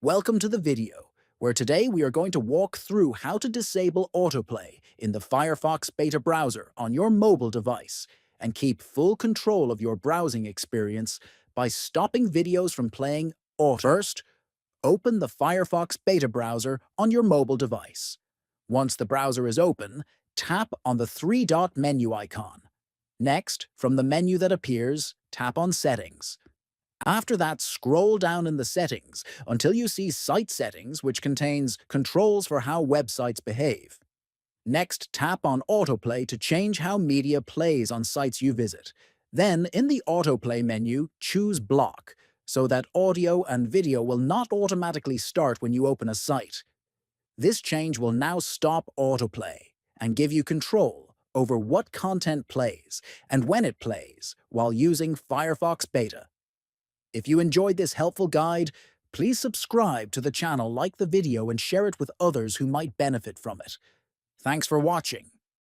Welcome to the video, where today we are going to walk through how to disable autoplay in the Firefox Beta browser on your mobile device and keep full control of your browsing experience by stopping videos from playing auto. First, open the Firefox Beta browser on your mobile device. Once the browser is open, tap on the three-dot menu icon. Next, from the menu that appears, tap on Settings. After that, scroll down in the settings until you see Site Settings, which contains controls for how websites behave. Next, tap on Autoplay to change how media plays on sites you visit. Then, in the Autoplay menu, choose Block, so that audio and video will not automatically start when you open a site. This change will now stop autoplay and give you control over what content plays and when it plays while using Firefox Beta. If you enjoyed this helpful guide, please subscribe to the channel, like the video, and share it with others who might benefit from it. Thanks for watching.